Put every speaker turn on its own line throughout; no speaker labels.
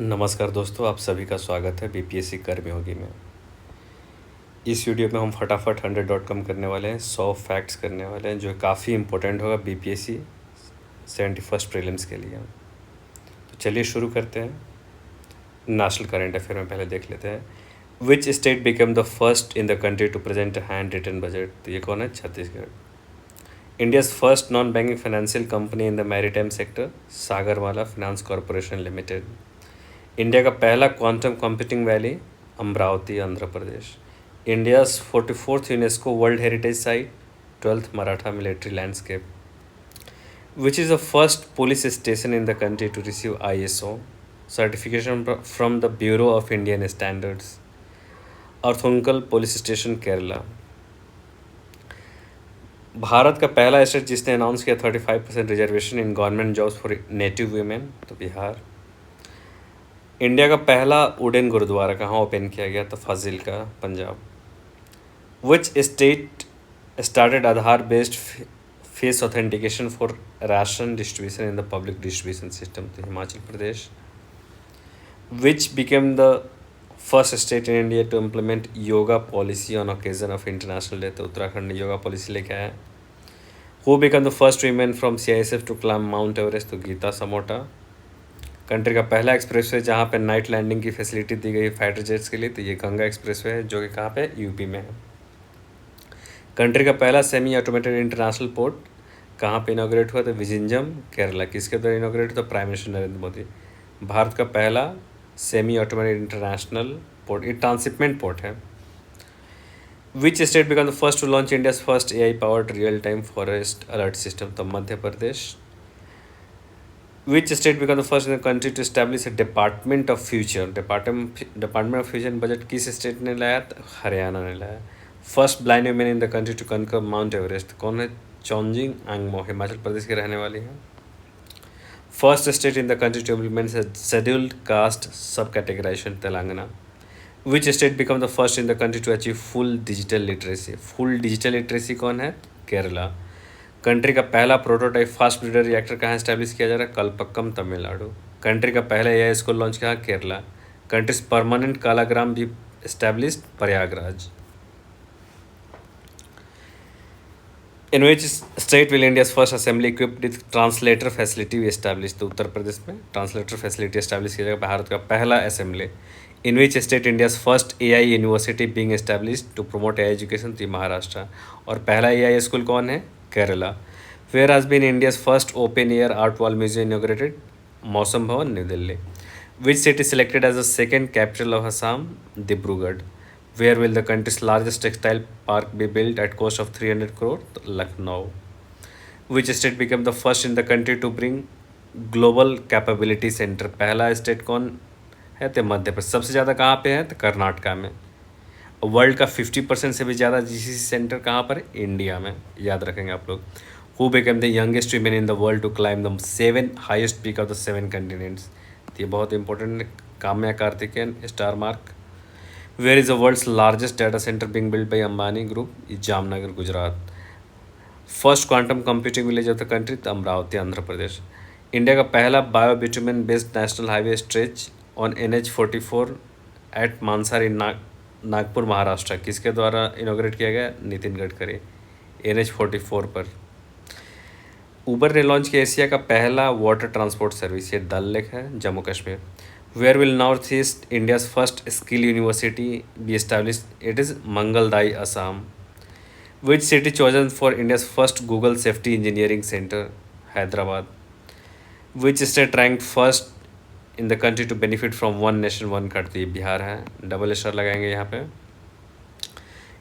नमस्कार दोस्तों, आप सभी का स्वागत है बीपीएससी कर्मयोगी में। इस वीडियो में हम फटाफट 100.com करने वाले हैं, 100 फैक्ट्स करने वाले हैं जो काफ़ी इंपॉर्टेंट होगा बीपीएससी 71st प्रीलिम्स के लिए। तो चलिए शुरू करते हैं। नेशनल करंट अफेयर में पहले देख लेते हैं। Which state become the first in the country to present hand written budget? तो ये कौन है? Chhattisgarh. India's first non banking financial company in the maritime sector, Sagarmala finance corporation limited. India का पहला quantum computing valley, Amaravati, Andhra Pradesh. India's 44th UNESCO world heritage site, 12th Maratha military landscape. Which is the first police station in the country to receive ISO certification from the bureau of Indian standards? Arthunkal police station, Kerala. Bharat का पहला state जिसने announce किया 35% reservation in government jobs for native women, तो Bihar. India का पहला wooden gurdwara कहाँ open किया गया? तो Fazilka, Punjab. Which state started Aadhaar based face authentication for ration distribution in the public distribution system? तो Himachal Pradesh. Which became the first state in India to implement yoga policy on occasion of international day? तो उत्तराखंड ने yoga policy लेके आया। Who become the first women from CISF to climb mount Everest? तो Geeta Samota. Country का पहला expressway जहाँ पे night landing की फैसिलिटी दी गई फाइटर जेट्स के लिए, तो ये गंगा एक्सप्रेसवे है जो कि कहाँ पे? यूपी में है। कंट्री का पहला सेमी ऑटोमेटेड इंटरनेशनल पोर्ट कहाँ पे इनॉग्रेट हुआ? तो विजिंजम, केरला। किसके द्वारा इनॉग्रेट हुआ? तो प्राइम मिनिस्टर नरेंद्र मोदी। भारत का पहला सेमी ऑटोमेटेड इंटरनेशनल पोर्ट, ये ट्रांसशिपमेंट पोर्ट है। Which state become the first to launch India's first AI powered real time forest alert system? तो Madhya Pradesh. Which state became the first in the country to establish a Department of Future? Department of Future budget किस state ने लाया? तो हरियाणा ने लाया। First blind women in the country to conquer Mount Everest कौन है? चौंजिंग आंगमो, हिमाचल प्रदेश की रहने वाली है। First state in the country to implement scheduled caste sub categorisation, Telangana. Which state become the first in the country to achieve full digital literacy? Full digital literacy कौन है? Kerala. Country का पहला प्रोटोटाइप फास्ट ब्रीडर रिएक्टर कहाँ establish किया जा रहा है? Kalpakkam, Tamil Nadu. Country का पहला AI स्कूल लॉन्च कहाँ? केरला। कंट्रीज परमानेंट कालाग्राम भी established, Prayagraj. In which state will India's first assembly equipped with translator facility भी एस्टैब्लिश? तो उत्तर प्रदेश में ट्रांसलेटर फैसिलिटी एस्टैब्लिश किया जाएगा, भारत का पहला assembly. In which state India's first AI university being established to promote AI education? तो महाराष्ट्र। और पहला AI स्कूल कौन है? Kerala. Where has been India's first open air art wall museum inaugurated? Mausam Bhavan, new Delhi. Which city selected as the second capital of Assam? Dibrugarh. Where will the country's largest textile park be build at cost of 300 crore? तो Lucknow. Which state become the first in the country to bring global capability centre? पहला state कौन है? तो मध्य प्रदेश। सबसे ज़्यादा कहाँ पे है? तो कर्नाटका में। वर्ल्ड का 50% से भी ज़्यादा GCC सेंटर कहाँ पर? इंडिया में, याद रखेंगे आप लोग। Who became the youngest women in the world to climb the 7 highest peak of the 7 continents? ये बहुत इंपॉर्टेंट है, Kamya Karthikeyan, star mark. Where is the world's largest data centre being build by Ambani group? Jamnagar, Gujarat. First quantum computing village of the country? तो Amaravati, Andhra Pradesh. India का पहला biobitumen based national highway stretch on NH44 at Mansar in Nagpur, Maharashtra, किसके द्वारा inaugurate किया गया? Nitin Gadkari. NH44 पर। उबर ने launch किया एशिया का पहला वाटर ट्रांसपोर्ट सर्विस, ये डल लेक है, Jammu Kashmir. Where will north east India's first skill university be establish? It is Mangaldai, Assam. Which city chosen for India's first Google safety engineering centre? Hyderabad. Which state rank first in the country to benefit from one nation one card? तो ये बिहार है, double star लगाएंगे यहाँ पे।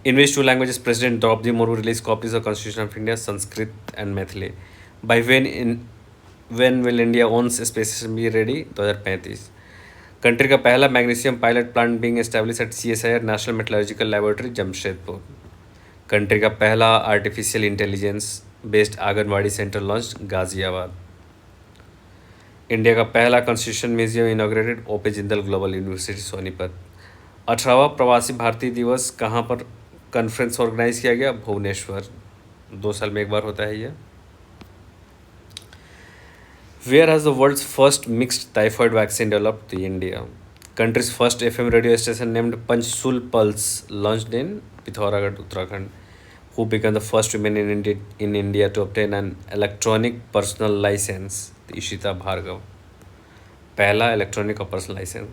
In which two languages president Droupadi Murmu release copies of constitution of India? Sanskrit and Maithili. By when will India owns space station be ready? 2035। Country का पहला magnesium pilot plant being establish at CSIR national metallurgical laboratory, Jamshedpur. Country का पहला artificial intelligence based anganwadi centre launch, Ghaziabad. India का पहला constitution museum inaugurated, OP Jindal global university, Sonipat. 18वां प्रवासी भारतीय दिवस कहाँ पर कॉन्फ्रेंस ऑर्गेनाइज किया गया? भुवनेश्वर। 2 साल में एक बार होता है ये। Where has the world's first mixed typhoid vaccine developed? The India. Country's first FM radio station named Panchsul Pulse launched in Pithoragarh, Uttarakhand. Who became the first woman in India to obtain an electronic personal license? The Ishita Bhargav. पहला electronic और personal licence.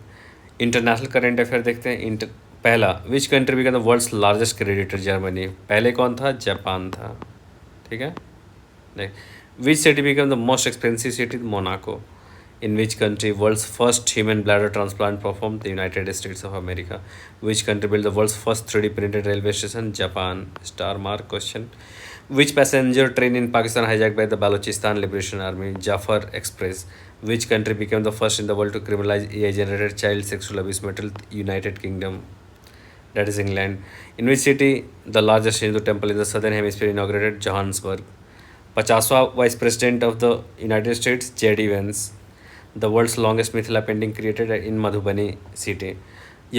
International current affair देखते हैं। पहला, which country become the world's largest creditor? Germany. पहले कौन था? Japan था। ठीक है, देख। Which city become the most expensive city? Monaco. In which country world's first human bladder transplant perform? The United States of America. Which country build the world's first 3D printed railway station? Japan. Star mark question. Which passenger train in Pakistan hijack by the Balochistan liberation army? Jafar express. Which country became the first in the world to criminalize AI-generated child sexual abuse material? United Kingdom. That is England. In which city the largest Hindu temple in the southern hemisphere inaugurated? Johannesburg. 50वां Vice President of the United States? J.D. Vance. The world's longest mithila painting created in Madhubani city.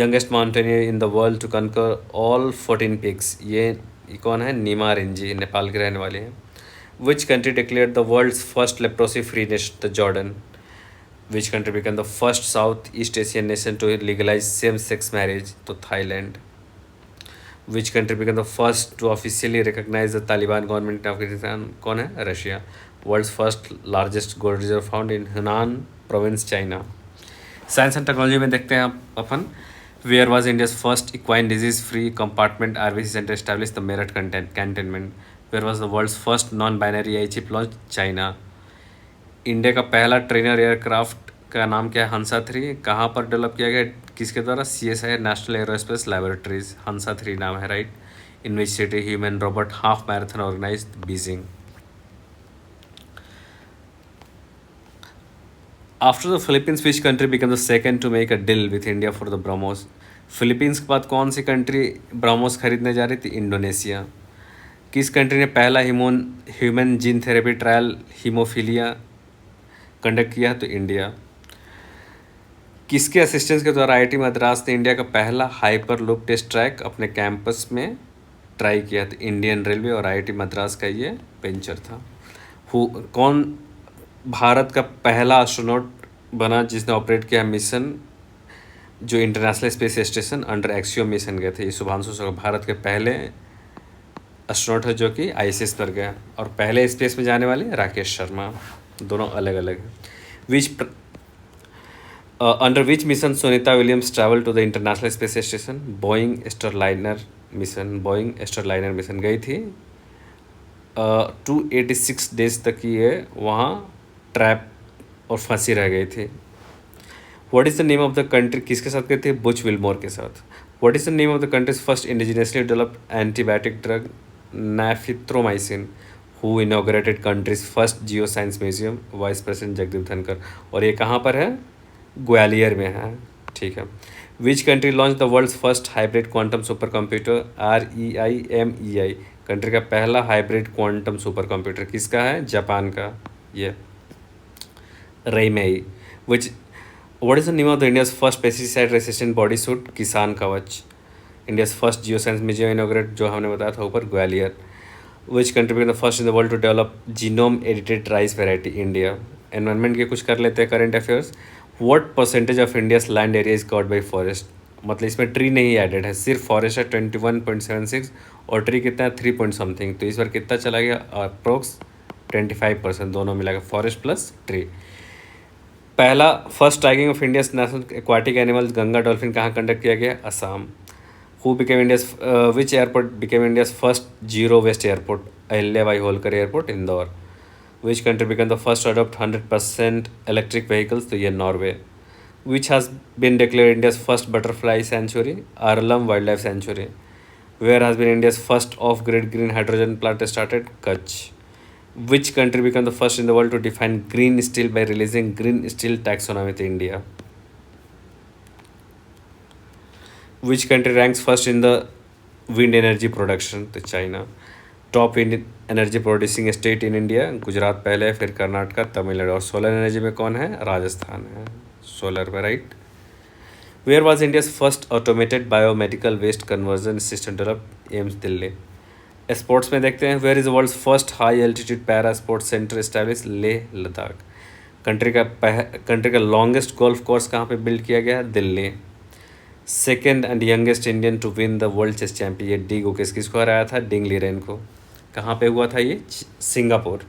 Youngest mountaineer in the world to conquer all 14 peaks. ये कौन है? नीमा रिंजी, नेपाल के रहने वाले हैं. Which country declared the world's first leprosy free nation? The Jordan. Which country became the first Southeast Asian nation to legalize same-sex marriage? तो Thailand. Which country became the first to officially recognize the Taliban government in Afghanistan? कौन है? Russia. World's first largest gold reserve found in Hunan province, China. Science and technology में देखते हैं अपन. Where was India's first equine disease-free compartment RBC center established? The Meerut cantonment. Where was the world's first non-binary AI chip launched? China. India का पहला trainer aircraft का नाम क्या है? हंसा 3। कहाँ पर डेवलप किया गया? किसके द्वारा? CSIR national aerospace laboratories. Hansa 3 नाम है, right. In which city human robot half marathon organise? Beijing. After the Philippines which country become the second to make a deal with India for the BrahMos? Philippines के बाद कौन सी country BrahMos खरीदने जा रही थी? Indonesia. किस कंट्री ने पहला human gene therapy trial haemophilia conduct किया? तो इंडिया। किसके असिस्टेंस के द्वारा IIT मद्रास ने इंडिया का पहला हाइपर लूप टेस्ट ट्रैक अपने कैंपस में ट्राई किया? तो इंडियन रेलवे और IIT मद्रास का ये वेंचर था। कौन भारत का पहला एस्ट्रोनॉट बना जिसने ऑपरेट किया मिशन जो international space station under Axiom mission गए थे? ये शुभांशु शुक्ला भारत के पहले एस्ट्रोनॉट है जो कि ISS पर गया। और पहले स्पेस में जाने वाले राकेश शर्मा। दोनों अलग अलग हैं। Which under which mission Sunita Williams travel to the international space station? Boeing Starliner mission. Boeing Starliner mission गई थी। 286 डेज तक ये वहाँ ट्रैप और फंसी रह गई थी। What is the name of the country? किसके साथ गई थी? बुच विलमोर के साथ। What is the name of the country's first indigenously developed antibiotic drug? Nafithromycin. Who inaugurated country's first geo science museum? Vice president Jagdeep Dhankhar. और ये कहाँ पर है? ग्वालियर में है। ठीक है। Which country launch the world's first hybrid quantum super computer? REIMEI। Country का पहला हाइब्रिड क्वांटम सुपर कंप्यूटर किसका है? जापान का। ये Reimei. Which what is the name of the India's first pesticide resistant body suit? Kisan Kavach. India's first geo science museum inaugurate जो हमने बताया था ऊपर, Gwalior. Which country become the first in the world to develop genome edited rice variety? India. Environment के कुछ कर लेते हैं current affairs. What percentage of India's land area is covered by forest? मतलब इसमें ट्री नहीं एडेड है, सिर्फ फॉरेस्ट है 21.76 और ट्री कितना है 3 पॉइंट समथिंग। तो इस बार कितना चला गया? अप्रोक्स 25%, दोनों मिलाकर फॉरेस्ट प्लस ट्री। पहला first tagging of India's national aquatic animals Ganga dolphin कहाँ कंडक्ट किया गया? Assam. Who became India's which airport became India's first zero waste airport? Ahilyabai Holkar airport, Indore. Which country become the first adopt 100% electric vehicles? तो ये Norway. Which has been declared India's first butterfly sanctuary? Aralam wildlife sanctuary. Where has been India's first off grid green hydrogen plant started? Kutch. Which country became the first in the world to define green steel by releasing green steel taxonomy? To India. Which country ranks first in the wind energy production? To China. Top wind energy producing state in India? Gujarat पहले, फिर कर्नाटका, तमिलनाडु। और solar energy में कौन है? राजस्थान है solar में, right. Where was India's first automated biomedical waste conversion system developed? AIIMS Delhi. Sports में देखते हैं। Where is the world's first high altitude para sports centre establish? Leh Ladakh. Country का लॉन्गेस्ट गोल्फ कोर्स कहाँ पे बिल्ड किया गया है? Delhi. Second and youngest Indian to win the world chess champion, ये डी गुकेश किसको हराया था? डिंग लीरेन को। कहाँ पे हुआ था ये? Singapore.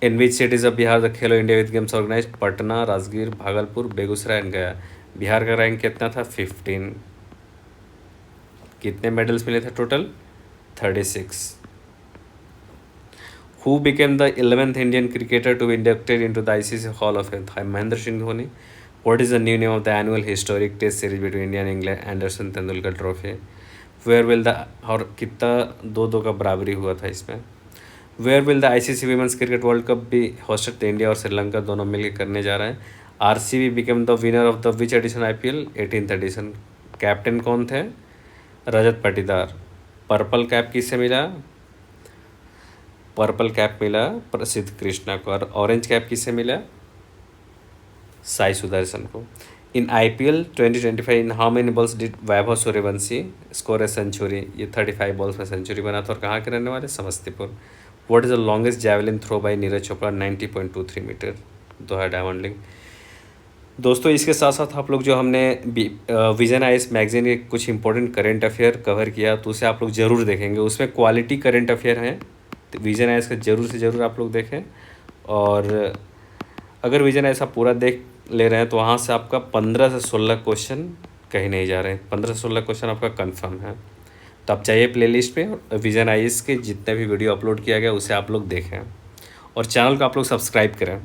In which cities of Bihar the Khelo India with games organise? Patna, Rajgir, Bhagalpur, Begusarai and Gaya. Bihar का रैंक कितना था? 15। कितने मेडल्स मिले थे total? 36। Who became the 11th Indian cricketer to be inducted into the ICC hall of fame? Mahendra Singh Dhoni. What is the new name of the annual historic test series between India and England? Anderson Tendulkar trophy. Where will the, और कितना 2-2 का बराबरी हुआ था इसमें। Where will the ICC women's cricket world cup be hosted? India और श्रीलंका दोनों मिलकर करने जा रहे हैं। RCB became the winner of the which edition IPL? 18th edition. Captain कौन थे? रजत पाटीदार। पर्पल कैप किससे मिला? पर्पल कैप मिला प्रसिद्ध कृष्णा को। और ऑरेंज कैप किससे मिला? साई सुदर्शन को। In IPL 2025 in how many balls did Vaibhav Suryavanshi score a century? ये 35 बॉल्स में सेंचुरी बना था। और कहाँ के रहने वाले? Samastipur. What is the longest javelin throw by Neeraj Chopra? 90.23 metre. Doha diamond league. दोस्तों इसके साथ साथ आप लोग जो हमने विजन आइस मैगजीन के कुछ इंपॉर्टेंट करंट अफेयर कवर किया, तो उसे आप लोग ज़रूर देखेंगे। उसमें क्वालिटी करंट अफेयर हैं, तो विजन आइस का ज़रूर से ज़रूर आप लोग देखें। और अगर विजन आइस आप पूरा देख ले रहे हैं तो वहाँ से आपका 15 से 16 क्वेश्चन कहीं नहीं जा रहे हैं। 15 से 16 क्वेश्चन आपका कंफर्म है। तो आप चाहिए प्लेलिस्ट पे विजन आइस के जितने भी वीडियो अपलोड किया गया उसे आप लोग देखें और चैनल को आप लोग सब्सक्राइब करें।